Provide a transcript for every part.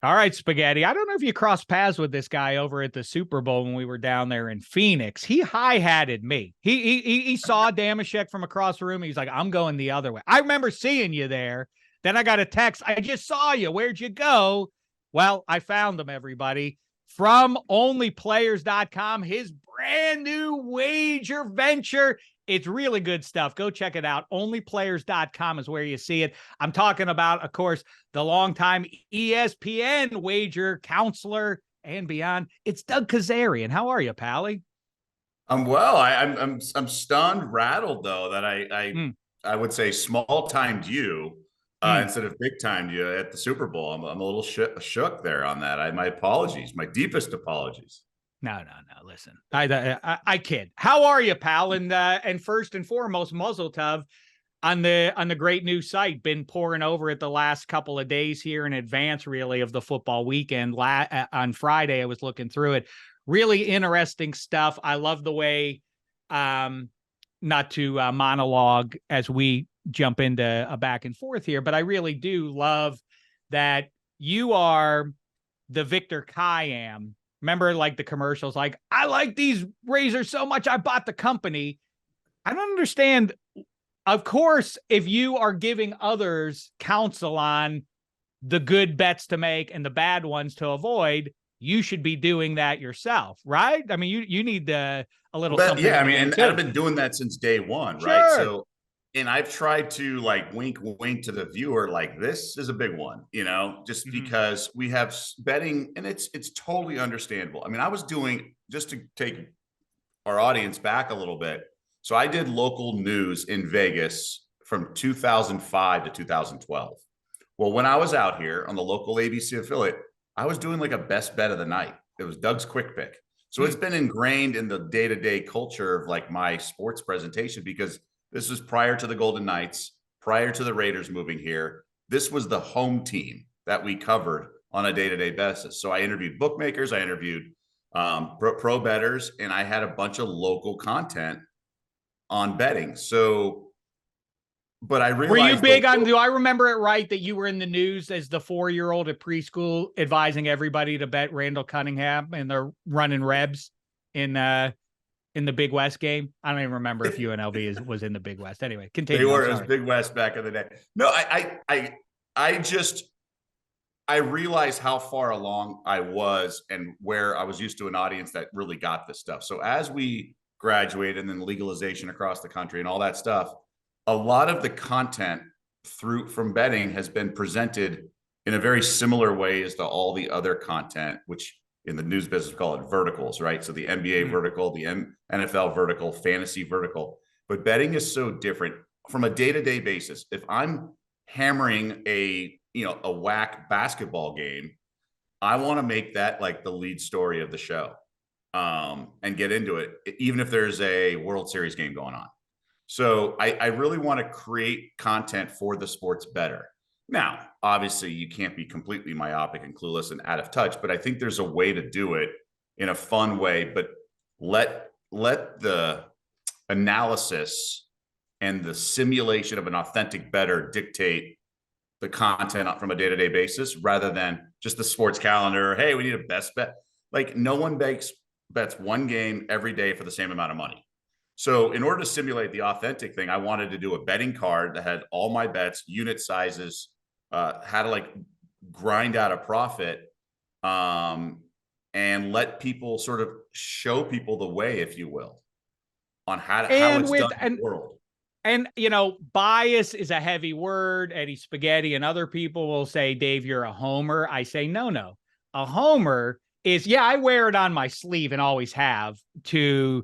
All right, Spaghetti. I don't know if you crossed paths with this guy over at the Super Bowl when we were down there in Phoenix. He hi-hatted me. He saw Dameshek from across the room. He's like, I'm going the other way. I remember seeing you there. Then I got a text. I just saw you. Where'd you go? Well, I found him, everybody. From onlyplayers.com, his brand new wager venture. It's really good stuff. Go check it out. Onlyplayers.com is where you see it. I'm talking about, of course, the longtime ESPN wager counselor and beyond. It's Doug Kezirian. How are you, Pally? I'm well. I'm stunned, rattled though that I would say small timed you Mm. instead of big timed you at the Super Bowl. I'm a little shook there on that. My apologies, my deepest apologies. No. Listen, I kid. How are you, pal? And first and foremost, Muzzle Tov on the great new site. Been pouring over it the last couple of days here in advance, really, of the football weekend. On Friday, I was looking through it. Really interesting stuff. I love the way, not to monologue as we jump into a back and forth here, but I really do love that you are the Victor Kiam. Remember, like the commercials, like, I like these razors so much, I bought the company. I don't understand. Of course, if you are giving others counsel on the good bets to make and the bad ones to avoid, you should be doing that yourself, right? I mean, you need a little something. Yeah, I mean, and I've been doing that since day one, sure. right? So, and I've tried to like wink to the viewer, like this is a big one, just because we have betting, and it's totally understandable. I mean, I was doing, just to take our audience back a little bit. So I did local news in Vegas from 2005 to 2012. Well, when I was out here on the local ABC affiliate, I was doing like a best bet of the night. It was Doug's quick pick. So it's been ingrained in the day-to-day culture of like my sports presentation, because this was prior to the Golden Knights, prior to the Raiders moving here. This was the home team that we covered on a day-to-day basis. So I interviewed bookmakers, I interviewed pro bettors, and I had a bunch of local content on betting. So, but I realized, were you big on, do I remember it right, that you were in the news as the 4-year-old at preschool advising everybody to bet Randall Cunningham and they're running Rebs in the Big West game? I don't even remember if UNLV was in the Big West. Anyway, continue. They were. It was Big West back in the day. No, I realized how far along I was and where I was used to an audience that really got this stuff. So as we graduated and then legalization across the country and all that stuff, a lot of the content from betting has been presented in a very similar way as to all the other content, which in the news business we call it verticals, right? So the NBA vertical, the NFL vertical, fantasy vertical. But betting is so different from a day-to-day basis. If I'm hammering a whack basketball game, I want to make that like the lead story of the show, and get into it, even if there's a World Series game going on. So I really want to create content for the sports bettor. Now, obviously, you can't be completely myopic and clueless and out of touch, but I think there's a way to do it in a fun way. But let the analysis and the simulation of an authentic bettor dictate the content from a day-to-day basis, rather than just the sports calendar. Hey, we need a best bet. Like, no one bets one game every day for the same amount of money. So in order to simulate the authentic thing, I wanted to do a betting card that had all my bets, unit sizes, how to like grind out a profit, and let people sort of show people the way, if you will, on how it's done in the world. And, bias is a heavy word. Eddie Spaghetti and other people will say, Dave, you're a homer. I say, no. A homer is, I wear it on my sleeve and always have, to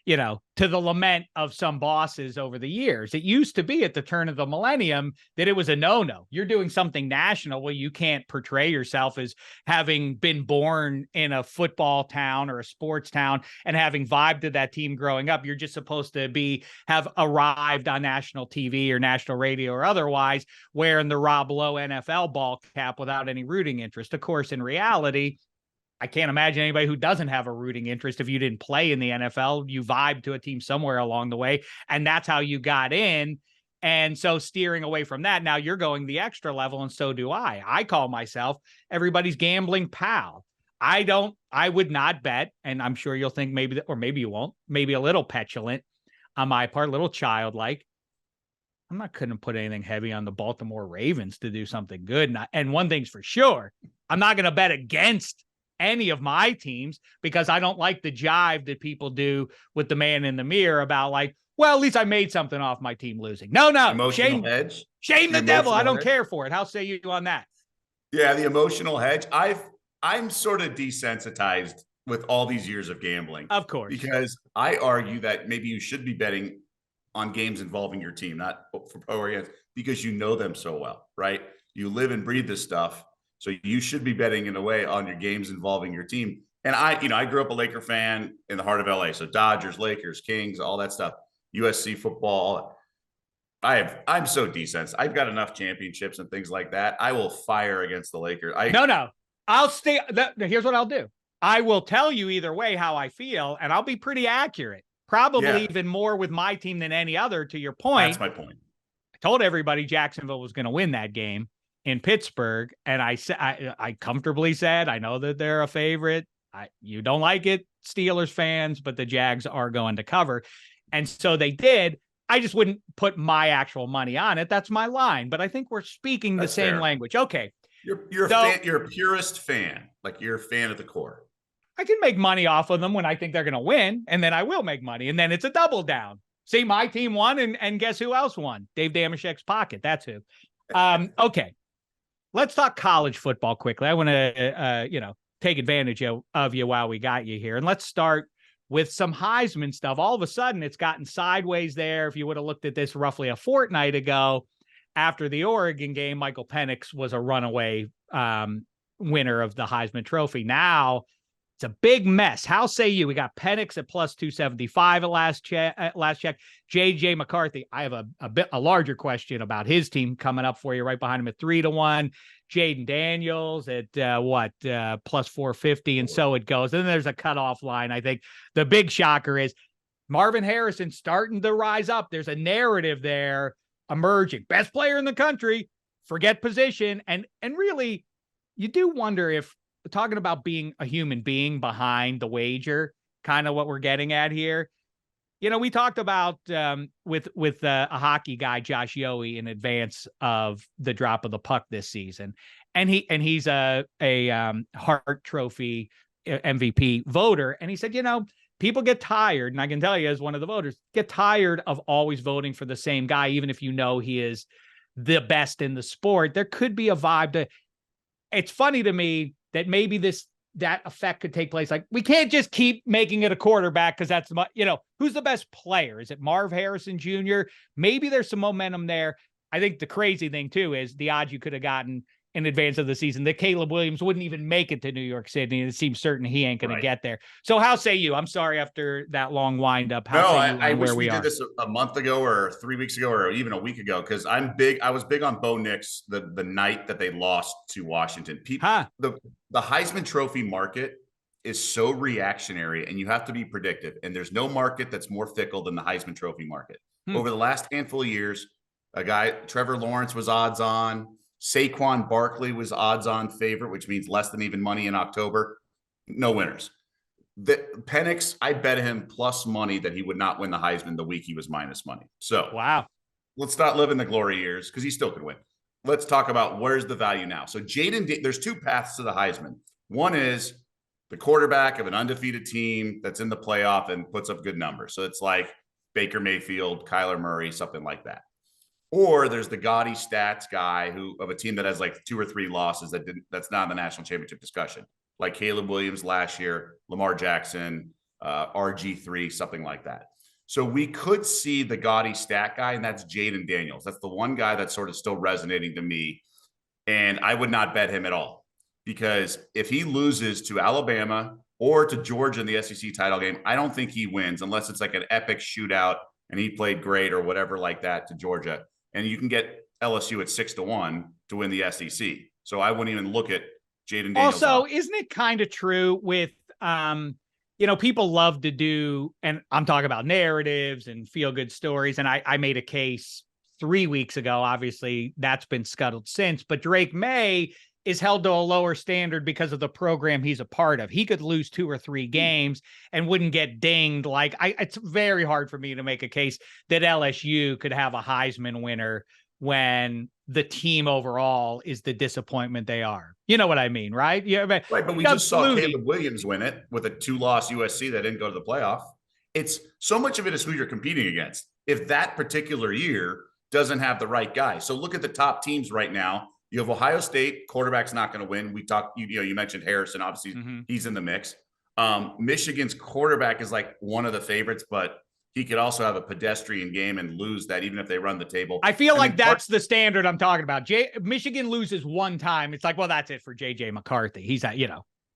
the lament of some bosses over the years. It used to be at the turn of the millennium that it was a no-no. You're doing something national. Well, you can't portray yourself as having been born in a football town or a sports town and having vibed to that team growing up. You're just supposed to have arrived on national TV or national radio or otherwise wearing the Rob Lowe NFL ball cap without any rooting interest. Of course, in reality, I can't imagine anybody who doesn't have a rooting interest. If you didn't play in the NFL, you vibed to a team somewhere along the way, and that's how you got in. And so steering away from that, now you're going the extra level, and so do I. I call myself everybody's gambling pal. I would not bet, and I'm sure you'll think maybe, or maybe you won't, maybe a little petulant on my part, a little childlike. I'm not going to put anything heavy on the Baltimore Ravens to do something good. And one thing's for sure, I'm not going to bet against any of my teams because I don't like the jive that people do with the man in the mirror about like, well, at least I made something off my team losing. No, Emotional hedge. Shame the devil. I don't care for it. How say you on that? Yeah, the emotional hedge. I'm sort of desensitized with all these years of gambling. Of course. Because I argue that maybe you should be betting on games involving your team, not for pro or against, because you know them so well, right? You live and breathe this stuff. So you should be betting in a way on your games involving your team. And I grew up a Laker fan in the heart of LA. So Dodgers, Lakers, Kings, all that stuff, USC football. I'm so desensed. I've got enough championships and things like that. I will fire against the Lakers. No. I'll stay. Here's what I'll do. I will tell you either way how I feel, and I'll be pretty accurate. Probably even more with my team than any other, to your point. That's my point. I told everybody Jacksonville was going to win that game in Pittsburgh, and I comfortably said, I know that they're a favorite. You don't like it, Steelers fans, but the Jags are going to cover. And so they did. I just wouldn't put my actual money on it. That's my line. But I think we're speaking the same language. Okay. You're a purist fan. Like you're a fan of the core. I can make money off of them when I think they're going to win, and then I will make money, and then it's a double down. See, my team won, and guess who else won? Dave Dameshek's pocket. That's who. Okay, let's talk college football quickly. I want to, take advantage of you while we got you here, and let's start with some Heisman stuff. All of a sudden, it's gotten sideways there. If you would have looked at this roughly a fortnight ago, after the Oregon game, Michael Penix was a runaway winner of the Heisman Trophy. Now, it's a big mess. How say you? We got Penix at plus 275 at last check. JJ McCarthy. I have a larger question about his team coming up for you right behind him at 3-1. Jaden Daniels at plus 450, and so it goes. And then there's a cutoff line. I think the big shocker is Marvin Harrison starting to rise up. There's a narrative there emerging. Best player in the country. Forget position, and really, you do wonder if, talking about being a human being behind the wager, kind of what we're getting at here. We talked about with a hockey guy, Josh Yohe, in advance of the drop of the puck this season, and he's a Hart Trophy MVP voter, and he said, people get tired, and I can tell you as one of the voters, get tired of always voting for the same guy, even if you know he is the best in the sport. There could be a vibe to. It's funny to me that maybe that effect could take place. Like, we can't just keep making it a quarterback because that's, who's the best player? Is it Marv Harrison Jr.? Maybe there's some momentum there. I think the crazy thing too is the odds you could have gotten in advance of the season that Caleb Williams wouldn't even make it to New York City. And it seems certain he ain't going to get there. So how say you? I'm sorry, after that long wind up. I wish we did this a month ago or 3 weeks ago or even a week ago, because I was big on Bo Nix the night that they lost to Washington. The Heisman Trophy market is so reactionary, and you have to be predictive. And there's no market that's more fickle than the Heisman Trophy market. Over the last handful of years, a guy, Trevor Lawrence, was odds on. Saquon Barkley was odds on favorite, which means less than even money in October. No winners. Penix, I bet him plus money that he would not win the Heisman the week he was minus money. So wow, let's not live in the glory years, because he still could win. Let's talk about where's the value now. So there's two paths to the Heisman. One is the quarterback of an undefeated team that's in the playoff and puts up good numbers. So it's like Baker Mayfield, Kyler Murray, something like that. Or there's the gaudy stats guy of a team that has like 2 or 3 losses that's not in the national championship discussion, like Caleb Williams last year, Lamar Jackson, RG3, something like that. So we could see the gaudy stat guy, and that's Jaden Daniels. That's the one guy that's sort of still resonating to me. And I would not bet him at all, because if he loses to Alabama or to Georgia in the SEC title game, I don't think he wins unless it's like an epic shootout and he played great or whatever like that to Georgia. And you can get LSU at 6-1 to win the SEC. So I wouldn't even look at Jaden Daniels. Also, isn't it kind of true with, people love to do, and I'm talking about narratives and feel good stories. And I made a case 3 weeks ago. Obviously, that's been scuttled since. But Drake May is held to a lower standard because of the program he's a part of. He could lose 2 or 3 games and wouldn't get dinged. Like it's very hard for me to make a case that LSU could have a Heisman winner when the team overall is the disappointment they are. You know what I mean, right? Yeah, right. But we just saw Caleb Williams win it with a 2-loss USC that didn't go to the playoff. It's so much of it is who you're competing against. If that particular year doesn't have the right guy. So look at the top teams right now. You have Ohio State, quarterback's not going to win. We talked, you mentioned Harrison, obviously he's in the mix. Michigan's quarterback is like one of the favorites, but he could also have a pedestrian game and lose that even if they run the table. I feel like that's the standard I'm talking about. Michigan loses one time. It's like, well, that's it for JJ McCarthy. He's at,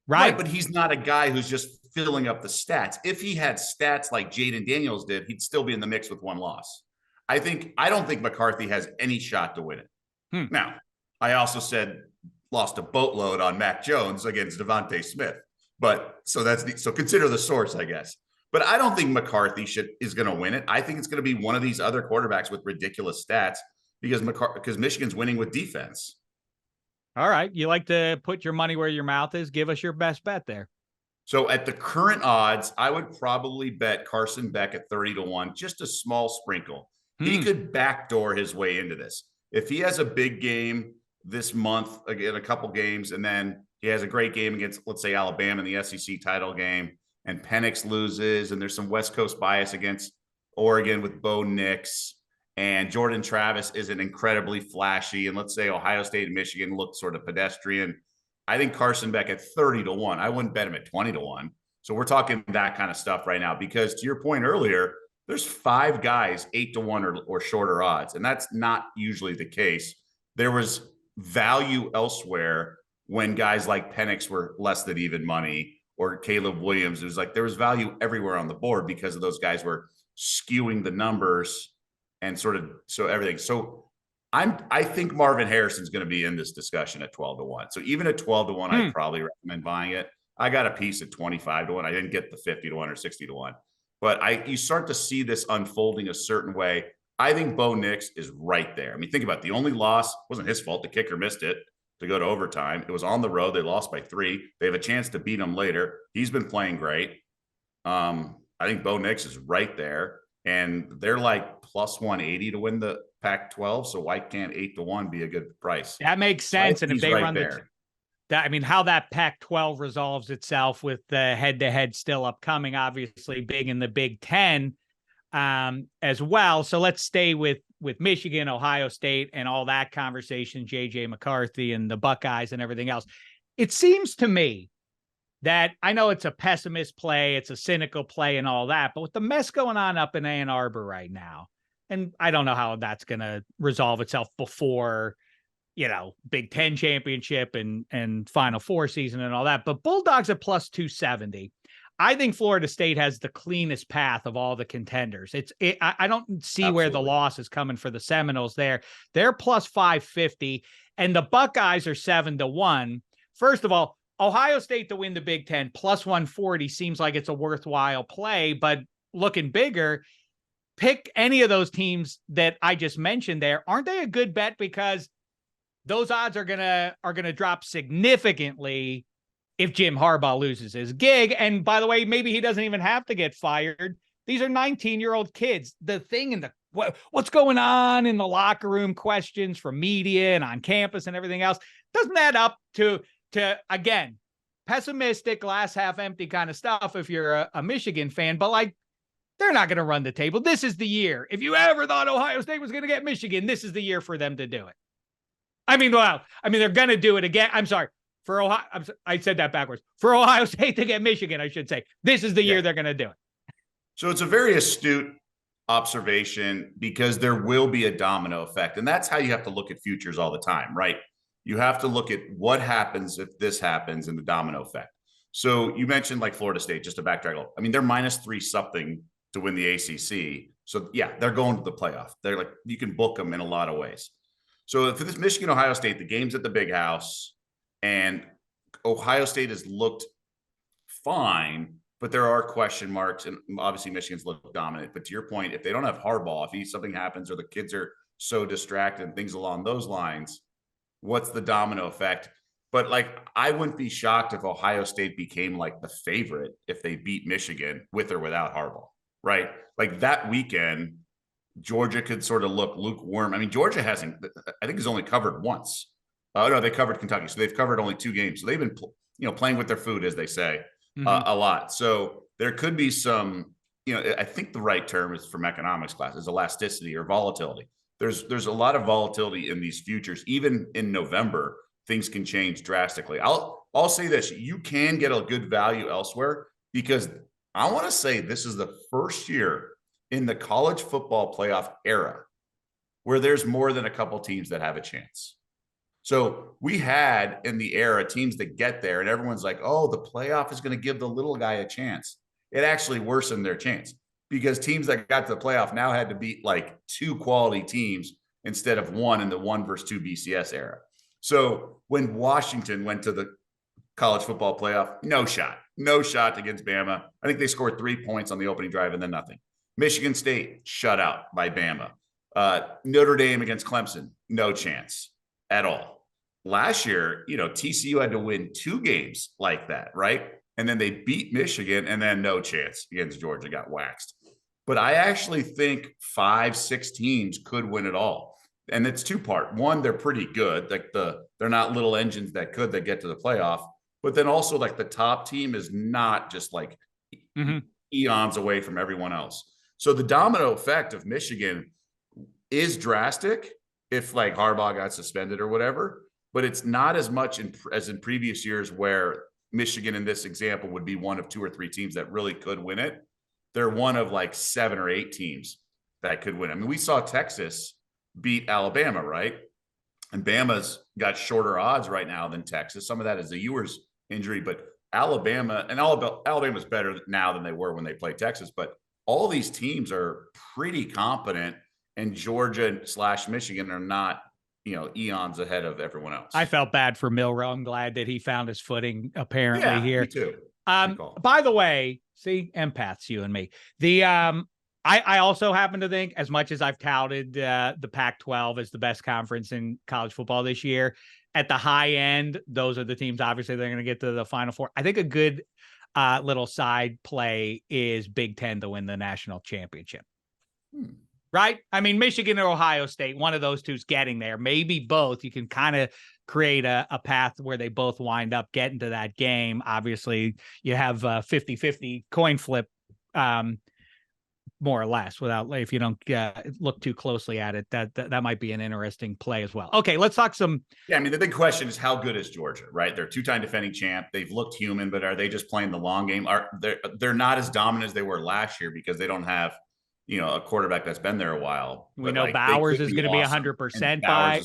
right? But he's not a guy who's just filling up the stats. If he had stats like Jaden Daniels did, he'd still be in the mix with 1 loss. I don't think McCarthy has any shot to win it. Now, I also said lost a boatload on Mac Jones against Devontae Smith. But so consider the source, I guess. But I don't think McCarthy is going to win it. I think it's going to be one of these other quarterbacks with ridiculous stats because Michigan's winning with defense. All right. You like to put your money where your mouth is. Give us your best bet there. So at the current odds, I would probably bet Carson Beck at 30-1, just a small sprinkle. He could backdoor his way into this. If he has a big game this month, again, a couple games, and then he has a great game against, let's say, Alabama in the SEC title game, and Penix loses, and there's some West Coast bias against Oregon with Bo Nix, and Jordan Travis isn't incredibly flashy, and let's say Ohio State and Michigan look sort of pedestrian, I think Carson Beck at 30-1. I wouldn't bet him at 20-1. So we're talking that kind of stuff right now because to your point earlier, there's 5 guys 8-1 or shorter odds, and that's not usually the case. There was value elsewhere when guys like Penix were less than even money or Caleb Williams. It was like there was value everywhere on the board because of those guys were skewing the numbers and so everything. So I think Marvin Harrison's going to be in this discussion at 12-1. So even at 12-1, I'd probably recommend buying it. I got a piece at 25-1. I didn't get the 50-1 or 60-1. But you start to see this unfolding a certain way. I think Bo Nix is right there. I mean, think about it. The only loss wasn't his fault. The kicker missed it to go to overtime. It was on the road. They lost by 3. They have a chance to beat him later. He's been playing great. I think Bo Nix is right there. And they're like plus 180 to win the Pac-12. So why can't 8-1 be a good price? That makes sense. And if they run there. How that Pac-12 resolves itself with the head-to-head still upcoming, obviously big in the Big Ten as well. So let's stay with Michigan, Ohio State, and all that conversation, JJ McCarthy and the Buckeyes and everything else. It seems to me that I know it's a pessimist play, it's a cynical play and all that, but with the mess going on up in Ann Arbor right now, and I don't know how that's going to resolve itself before, Big Ten championship and Final Four season and all that, but Bulldogs at plus 270. I think Florida State has the cleanest path of all the contenders. I don't see where the loss is coming for the Seminoles there. They're plus 550 and the Buckeyes are 7-1. First of all, Ohio State to win the Big Ten plus 140 seems like it's a worthwhile play, but looking bigger, pick any of those teams that I just mentioned there. Aren't they a good bet? Because those odds are gonna drop significantly if Jim Harbaugh loses his gig. And by the way, maybe he doesn't even have to get fired. These are 19-year-old kids. The thing in the what's going on in the locker room, questions from media and on campus and everything else, doesn't add up to again, pessimistic, glass half empty kind of stuff if you're a Michigan fan, but they're not going to run the table. This is the year. If you ever thought Ohio State was going to get Michigan, this is the year for them to do it. They're going to do it again. I'm sorry. For Ohio, I said that backwards. For Ohio State to get Michigan, I should say. This is the year they're going to do it. So it's a very astute observation because there will be a domino effect. And that's how you have to look at futures all the time, right? You have to look at what happens if this happens in the domino effect. So you mentioned Florida State, just to backtrack. They're minus 3 something to win the ACC. So yeah, they're going to the playoff. They're you can book them in a lot of ways. So for this Michigan, Ohio State, the game's at the Big House and Ohio State has looked fine, but there are question marks and obviously Michigan's looked dominant. But to your point, if they don't have Harbaugh, if something happens or the kids are so distracted and things along those lines, what's the domino effect? But like, I wouldn't be shocked if Ohio State became like the favorite if they beat Michigan with or without Harbaugh, right? Like that weekend, Georgia could sort of look lukewarm. I mean, Georgia hasn't, I think, has only covered once. Oh no, they covered Kentucky, so they've covered only 2 games. So they've been, playing with their food, as they say, a lot. So there could be some, I think the right term is from economics class is elasticity or volatility. There's a lot of volatility in these futures. Even in November, things can change drastically. I'll say this: you can get a good value elsewhere, because I want to say this is the first year in the college football playoff era where there's more than a couple teams that have a chance. So we had in the era teams that get there and everyone's like, oh, the playoff is going to give the little guy a chance. It actually worsened their chance, because teams that got to the playoff now had to beat like 2 quality teams instead of 1 in the 1 versus 2 BCS era. So when Washington went to the college football playoff, no shot against Bama. I think they scored 3 points on the opening drive and then nothing. Michigan State shut out by Bama. Notre Dame against Clemson, no chance at all. Last year, TCU had to win 2 games like that, right? And then they beat Michigan, and then no chance against Georgia, got waxed. But I actually think 5-6 teams could win it all. And it's 2-part. One, they're pretty good. Like they're not little engines that get to the playoff. But then also, like, the top team is not just like eons away from everyone else. So the domino effect of Michigan is drastic if like Harbaugh got suspended or whatever. But it's not as much as in previous years where Michigan, in this example, would be one of 2 or 3 teams that really could win it. They're one of like 7 or 8 teams that could win. I mean, we saw Texas beat Alabama, right? And Bama's got shorter odds right now than Texas. Some of that is the Ewers injury, but Alabama's better now than they were when they played Texas. But all these teams are pretty competent, and Georgia/Michigan are not, eons ahead of everyone else. I felt bad for Milroe. I'm glad that he found his footing apparently here. Me too. By the way, see, empaths, you and me. I also happen to think, as much as I've touted the Pac-12 as the best conference in college football this year, at the high end, those are the teams, obviously, they're going to get to the Final Four. I think a good little side play is Big Ten to win the national championship. Right? I mean, Michigan or Ohio State, one of those two is getting there. Maybe both. You can kind of create a path where they both wind up getting to that game. Obviously, you have a 50-50 coin flip, more or less, if you don't look too closely at it. That might be an interesting play as well. Okay, let's talk some. Yeah, I mean, the big question is, how good is Georgia, right? They're 2-time defending champ. They've looked human, but are they just playing the long game? They're not as dominant as they were last year because they don't have a quarterback that's been there a while. We know Bowers is going to be 100% by,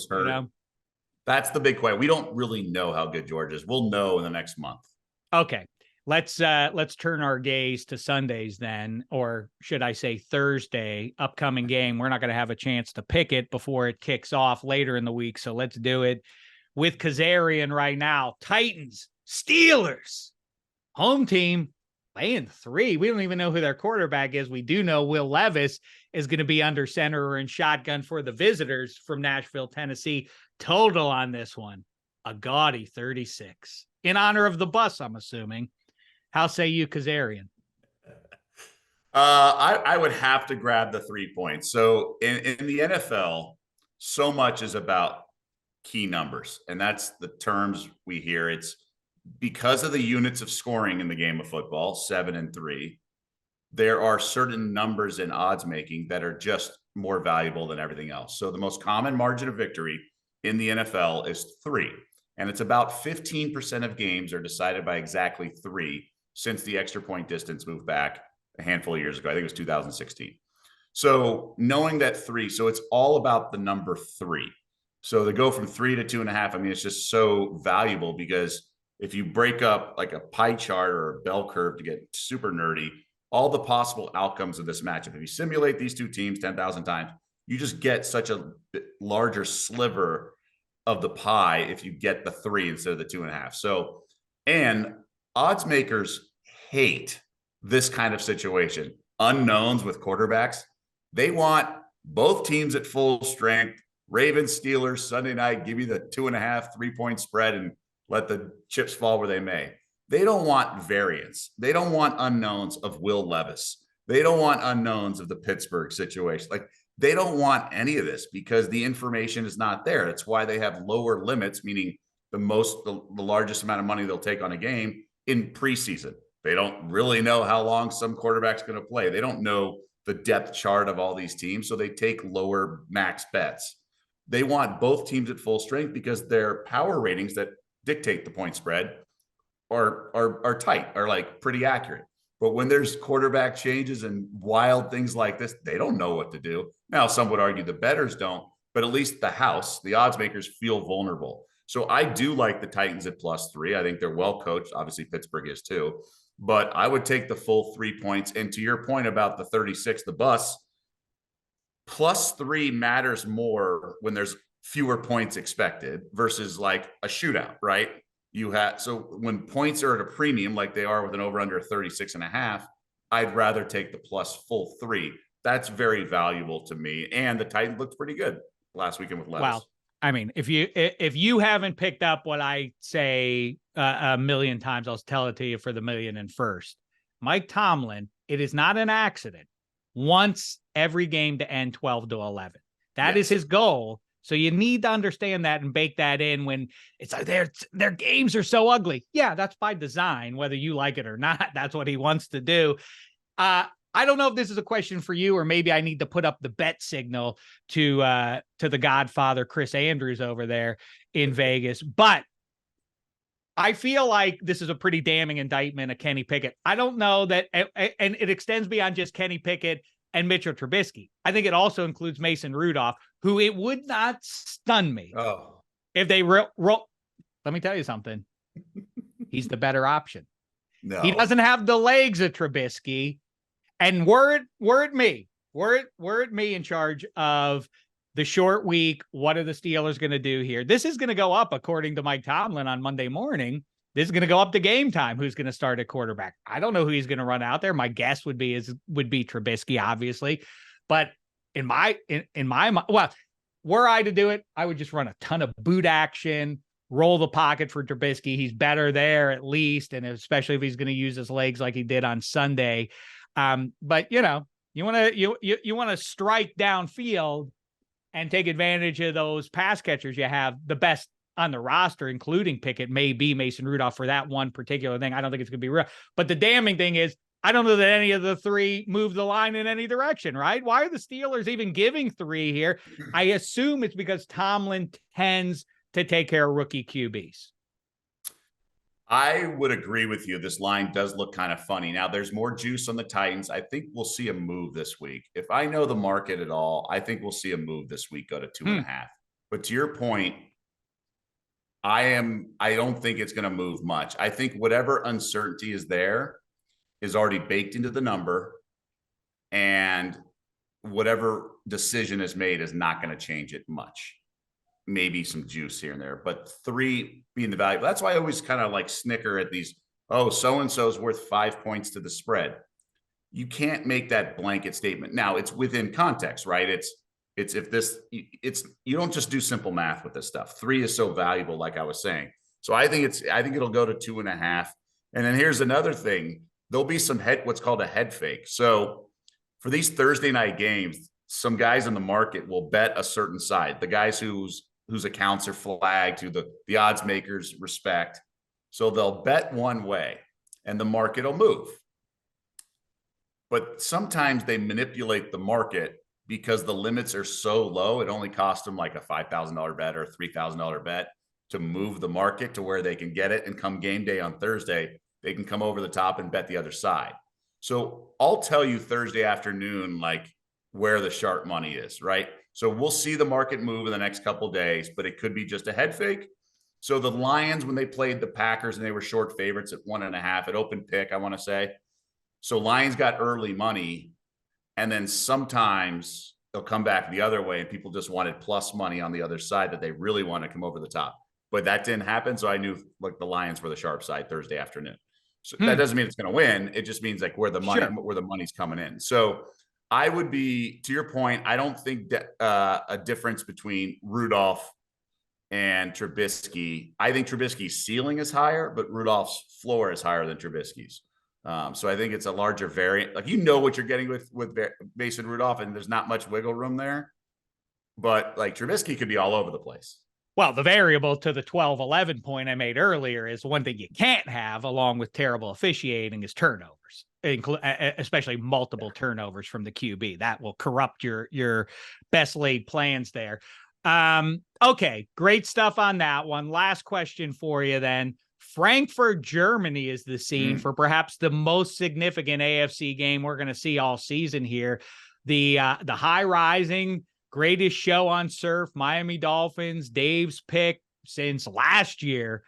That's the big question. We don't really know how good Georgia is. We'll know in the next month. Okay. Let's turn our gaze to Sundays then, or should I say Thursday, upcoming game. We're not going to have a chance to pick it before it kicks off later in the week. So let's do it with Kezirian right now. Titans, Steelers, home team. Laying 3. We don't even know who their quarterback is. We do know Will Levis is going to be under center or in shotgun for the visitors from Nashville, Tennessee. Total on this one, a gaudy 36. In honor of the bus, I'm assuming. How say you, Kezirian? I would have to grab the 3 points. So in the NFL, so much is about key numbers. And that's the terms we hear. It's because of the units of scoring in the game of football, 7 and 3, there are certain numbers in odds making that are just more valuable than everything else. So the most common margin of victory in the NFL is 3. And it's about 15% of games are decided by exactly 3 since the extra point distance moved back a handful of years ago. I think it was 2016. So knowing that 3, so it's all about the number 3. So to go from 3 to 2.5, I mean, it's just so valuable, because if you break up like a pie chart or a bell curve to get super nerdy, all the possible outcomes of this matchup, if you simulate these 2 teams 10,000 times, you just get such a larger sliver of the pie if you get the 3 instead of the 2.5. So, and odds makers hate this kind of situation. Unknowns with quarterbacks, they want Both teams at full strength. Ravens, Steelers, Sunday night, give you the 2.5, 3-point spread and let the chips fall where they may. They don't want variance. They don't want unknowns of Will Levis. They don't want unknowns of the Pittsburgh situation. Like, they don't want any of this because the information is not there. That's why they have lower limits, meaning the largest amount of money they'll take on a game in preseason. They don't really know how long some quarterback's going to play. They don't know the depth chart of all these teams, so they take lower max bets. They want both teams at full strength because their power ratings that dictate the point spread are tight, are like pretty accurate. But when there's quarterback changes and wild things like this, they don't know what to do. Now, some would argue the bettors don't, but at least the odds makers feel vulnerable. So I do like the Titans at +3. I think they're well coached. Obviously, Pittsburgh is too. But I would take the full 3 points. And to your point about the 36, the bus, +3 matters more when there's fewer points expected versus like a shootout, right? So when points are at a premium, like they are with an over-under 36.5, I'd rather take the full 3. That's very valuable to me. And the Titans looked pretty good last weekend with Levis. Wow. I mean, if you haven't picked up what I say a million times, I'll tell it to you for the million and first. Mike Tomlin, it is not an accident, wants every game to end 12-11. That is his goal. So you need to understand that and bake that in when it's like their games are so ugly. Yeah, that's by design, whether you like it or not. That's what he wants to do. I don't know if this is a question for you, or maybe I need to put up the bet signal to the Godfather, Chris Andrews over there in Vegas. But I feel like this is a pretty damning indictment of Kenny Pickett. I don't know that, and it extends beyond just Kenny Pickett and Mitchell Trubisky. I think it also includes Mason Rudolph, who it would not stun me if they roll. Let me tell you something. He's the better option. No. He doesn't have the legs of Trubisky. And word me in charge of the short week. What are the Steelers going to do here? This is going to go up, according to Mike Tomlin on Monday morning. This is going to go up to game time. Who's going to start at quarterback? I don't know who he's going to run out there. My guess would be Trubisky, obviously. But in my mind, well, were I to do it, I would just run a ton of boot action, roll the pocket for Trubisky. He's better there at least, and especially if he's going to use his legs like he did on Sunday. But you want to strike downfield and take advantage of those pass catchers you have. The best on the roster, including Pickett, may be Mason Rudolph for that one particular thing. I don't think it's going to be real. But the damning thing is, I don't know that any of the three move the line in any direction, right? Why are the Steelers even giving 3 here? I assume it's because Tomlin tends to take care of rookie QBs. I would agree with you. This line does look kind of funny. Now, there's more juice on the Titans. I think we'll see a move this week. If I know the market at all, I think we'll see a move this week, go to 2.5. But to your point, I don't think it's going to move much. I think whatever uncertainty is there is already baked into the number, and whatever decision is made is not going to change it much. Maybe some juice here and there, but 3 being the value. That's why I always kind of like snicker at these. Oh, so-and-so's worth 5 points to the spread. You can't make that blanket statement. Now, it's within context, right? You don't just do simple math with this stuff. 3 is so valuable, like I was saying. So I think it'll go to 2.5. And then here's another thing. There'll be what's called a head fake. So for these Thursday night games, some guys in the market will bet a certain side. The guys whose accounts are flagged, who the odds makers respect. So they'll bet one way and the market will move. But sometimes they manipulate the market because the limits are so low. It only costs them like a $5,000 bet or a $3,000 bet to move the market to where they can get it. And come game day on Thursday, they can come over the top and bet the other side. So I'll tell you Thursday afternoon, like where the sharp money is, right? So we'll see the market move in the next couple of days, but it could be just a head fake. So the Lions, when they played the Packers and they were short favorites at 1.5 at open pick, I want to say. So Lions got early money, and then sometimes they'll come back the other way and people just wanted plus money on the other side that they really want to come over the top. But that didn't happen. So I knew like the Lions were the sharp side Thursday afternoon. So that doesn't mean it's going to win. It just means like where the money's coming in. So I would be, to your point, I don't think that a difference between Rudolph and Trubisky. I think Trubisky's ceiling is higher, but Rudolph's floor is higher than Trubisky's. So I think it's a larger variant. Like, what you're getting with Mason Rudolph, and there's not much wiggle room there. But like Trubisky could be all over the place. Well, the variable to the 12-11 point I made earlier is one thing you can't have, along with terrible officiating, is turnovers, especially multiple turnovers from the QB. That will corrupt your best laid plans there. Okay, great stuff on that one. Last question for you then. Frankfurt, Germany is the scene for perhaps the most significant AFC game we're going to see all season here. The high rising, greatest show on turf, Miami Dolphins, Dave's pick since last year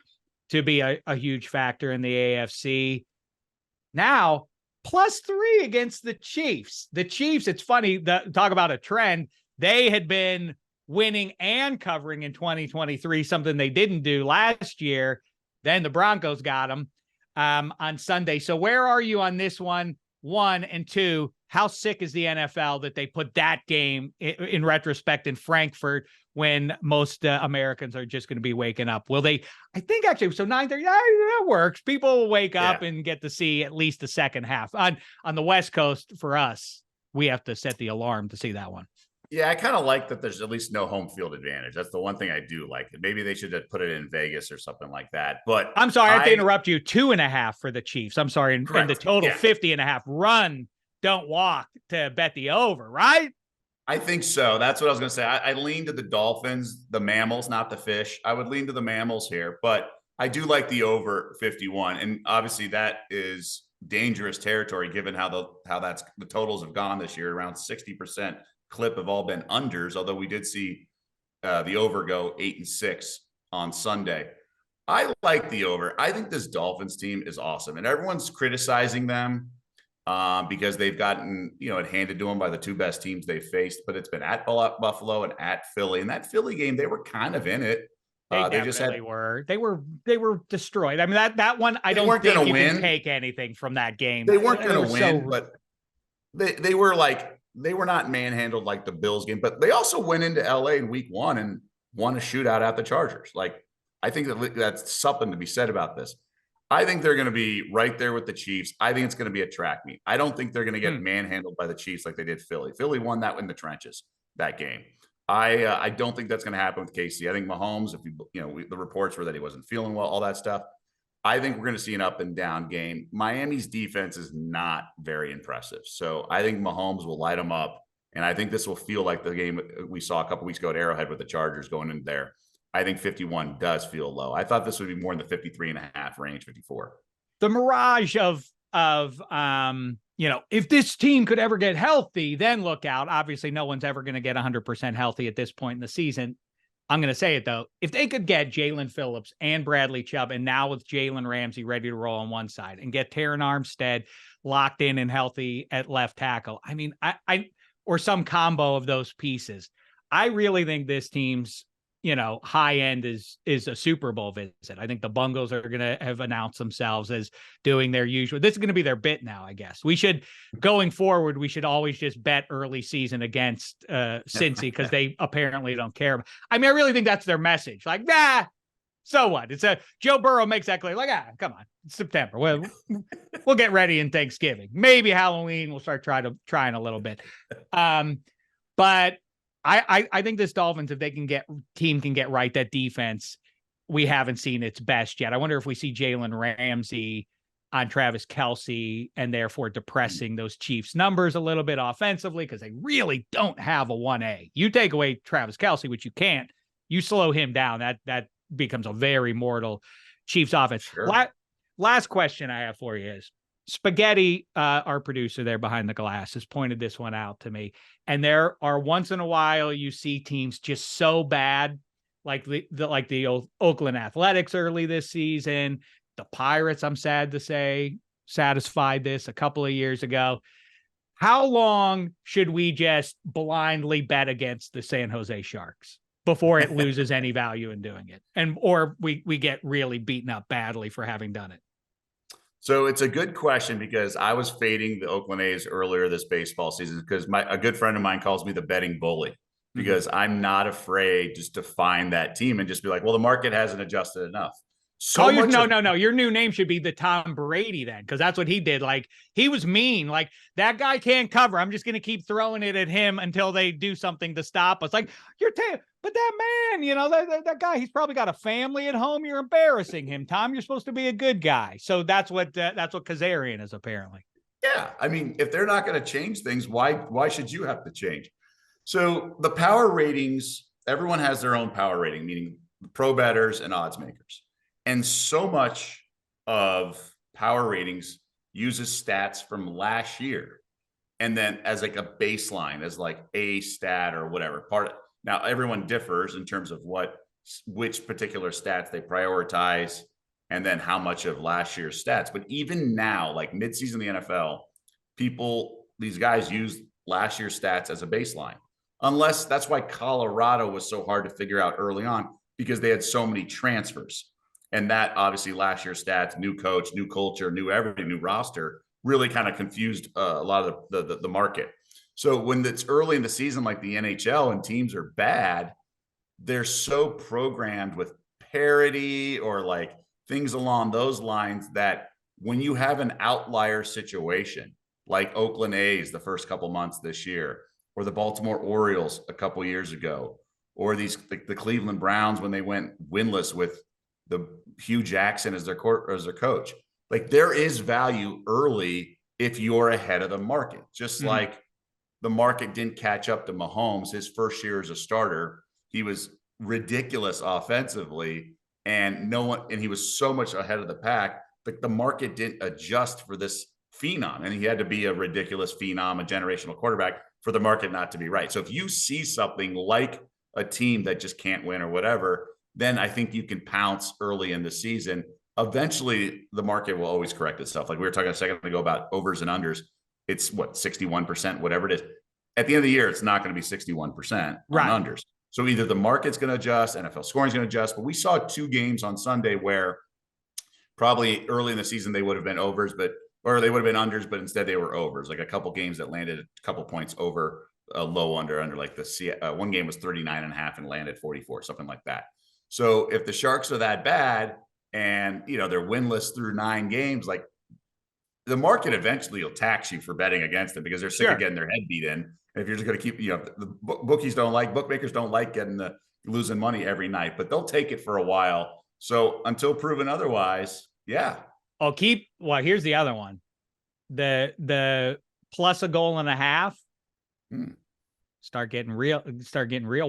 to be a huge factor in the AFC. Now, +3 against the Chiefs. The Chiefs, it's funny, talk about a trend. They had been winning and covering in 2023, something they didn't do last year. Then the Broncos got them on Sunday. So where are you on this one? 1 and 2, how sick is the NFL that they put that game in retrospect in Frankfurt when most Americans are just going to be waking up? Will they? I think actually, so 9:30, that works. People will wake up and get to see at least the second half. On the West Coast, for us, we have to set the alarm to see that one. Yeah, I kind of like that there's at least no home field advantage. That's the one thing I do like. Maybe they should have put it in Vegas or something like that. But I'm sorry, I have to interrupt you. 2.5 for the Chiefs. I'm sorry. And the total 50.5. Run, don't walk to bet the over, right? I think so. That's what I was going to say. I lean to the Dolphins, the mammals, not the fish. I would lean to the mammals here, but I do like the over 51. And obviously that is dangerous territory given how the totals have gone this year. Around 60% clip have all been unders, although we did see the over go 8-6 on Sunday. I like the over. I think this Dolphins team is awesome, and everyone's criticizing them because they've gotten it handed to them by the two best teams they faced. But it's been at Buffalo and at Philly. In that Philly game, they were kind of in it. They were destroyed. I mean, that one, I don't think you can take anything from that game. They weren't going to win, but they were not manhandled like the Bills game, but they also went into LA in week 1 and won a shootout at the Chargers. Like, I think that's something to be said about this. I think they're going to be right there with the Chiefs. I think it's going to be a track meet. I don't think they're going to get manhandled by the Chiefs like they did Philly. Philly won that in the trenches, that game. I don't think that's going to happen with KC. I think Mahomes, the reports were that he wasn't feeling well, all that stuff. I think we're going to see an up and down game. Miami's defense is not very impressive. So I think Mahomes will light them up. And I think this will feel like the game we saw a couple weeks ago at Arrowhead with the Chargers going in there. I think 51 does feel low. I thought this would be more in the 53.5 range, 54. The mirage of if this team could ever get healthy, then look out. Obviously, no one's ever going to get 100% healthy at this point in the season. I'm going to say it, though. If they could get Jalen Phillips and Bradley Chubb, and now with Jalen Ramsey ready to roll on one side, and get Terron Armstead locked in and healthy at left tackle, I mean, or some combo of those pieces, I really think this team's, high end is a Super Bowl visit. I think the Bungles are going to have announced themselves as doing their usual. This is going to be their bit now, I guess. Going forward, we should always just bet early season against Cincy because they apparently don't care. I mean, I really think that's their message. Like, so what? It's Joe Burrow makes that clear. Like, come on, it's September. We'll get ready in Thanksgiving. Maybe Halloween we'll start trying a little bit. But I think this Dolphins, if they can get right, that defense, we haven't seen its best yet. I wonder if we see Jalen Ramsey on Travis Kelce and therefore depressing those Chiefs numbers a little bit offensively because they really don't have a 1A. You take away Travis Kelce, which you can't, you slow him down. That becomes a very mortal Chiefs offense. Sure. Last question I have for you is, Spaghetti, our producer there behind the glass, has pointed this one out to me. And there are once in a while you see teams just so bad, like the Oakland Athletics early this season. The Pirates, I'm sad to say, satisfied this a couple of years ago. How long should we just blindly bet against the San Jose Sharks before it loses any value in doing it? Or we get really beaten up badly for having done it? So it's a good question because I was fading the Oakland A's earlier this baseball season because a good friend of mine calls me the betting bully because I'm not afraid just to find that team and just be like, well, the market hasn't adjusted enough. Call your no. Your new name should be the Tom Brady then, because that's what he did. Like, he was mean. Like, that guy can't cover. I'm just going to keep throwing it at him until they do something to stop us. Like, but that man, you know, that guy, he's probably got a family at home. You're embarrassing him, Tom. You're supposed to be a good guy. So that's what Kezirian is apparently. Yeah, I mean, if they're not going to change things, why should you have to change? So the power ratings, everyone has their own power rating, meaning pro bettors and odds makers. And so much of power ratings uses stats from last year. And then as like a baseline, as like a stat or whatever now everyone differs in terms of which particular stats they prioritize and then how much of last year's stats. But even now, like midseason in the NFL, these guys use last year's stats as a baseline. Unless that's why Colorado was so hard to figure out early on, because they had so many transfers. And that obviously last year's stats, new coach, new culture, new everything, new roster really kind of confused a lot of the market. So when it's early in the season, like the NHL and teams are bad, they're so programmed with parity or like things along those lines that when you have an outlier situation, like Oakland A's the first couple months this year, or the Baltimore Orioles a couple years ago, or the Cleveland Browns when they went winless with the Hugh Jackson as their coach. Like, there is value early if you're ahead of the market. Just like the market didn't catch up to Mahomes his first year as a starter. He was ridiculous offensively, and he was so much ahead of the pack, but the market didn't adjust for this phenom, and he had to be a ridiculous phenom, a generational quarterback, for the market not to be right. So if you see something like a team that just can't win or whatever, then I think you can pounce early in the season. Eventually, the market will always correct itself. Like we were talking a second ago about overs and unders. It's 61%, whatever it is. At the end of the year, it's not going to be 61% right on unders. So either the market's going to adjust, NFL scoring is going to adjust. But we saw 2 games on Sunday where probably early in the season they would have been overs, or they would have been unders, but instead they were overs. Like a couple games that landed a couple points over a low under like one game was 39.5 and landed 44, something like that. So if the Sharks are that bad and, you know, they're winless through 9 games, like the market eventually will tax you for betting against them because they're sick of getting their head beat in. And if you're just going to keep, you know, the bookmakers don't like losing money every night, but they'll take it for a while. So until proven otherwise, yeah. Here's the other one. The plus a goal and a half. Start getting real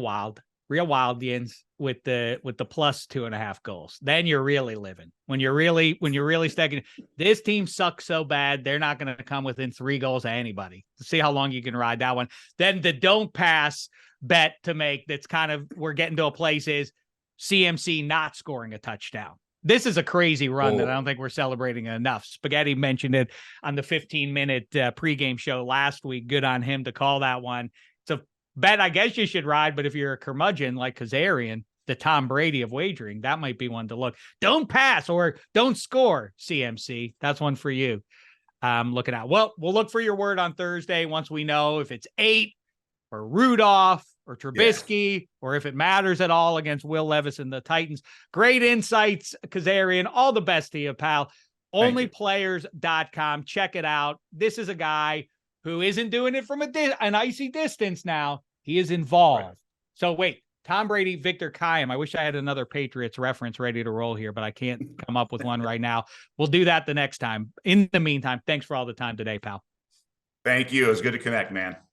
wild. Real wild Yins with the plus 2.5 goals. Then you're really living. When you're really stacking, this team sucks so bad they're not going to come within 3 goals of anybody. See how long you can ride that one. Then the don't pass bet to make, that's kind of, we're getting to a place, is CMC not scoring a touchdown. This is a crazy run that I don't think we're celebrating enough. Spaghetti mentioned it on the 15-minute pregame show last week. Good on him to call that one. It's a bet I guess you should ride, but if you're a curmudgeon like Kezirian, the Tom Brady of wagering, that might be one to look. Don't pass or don't score, CMC. That's one for you. Looking at. Well, we'll look for your word on Thursday once we know if it's 8 or Rudolph or Trubisky, or if it matters at all against Will Levis and the Titans. Great insights, Kezirian. All the best to you, pal. Onlyplayers.com. Check it out. This is a guy who isn't doing it from an icy distance now. He is involved. Right. So wait, Tom Brady, Victor Kiam. I wish I had another Patriots reference ready to roll here, but I can't come up with one right now. We'll do that the next time. In the meantime, thanks for all the time today, pal. Thank you. It was good to connect, man.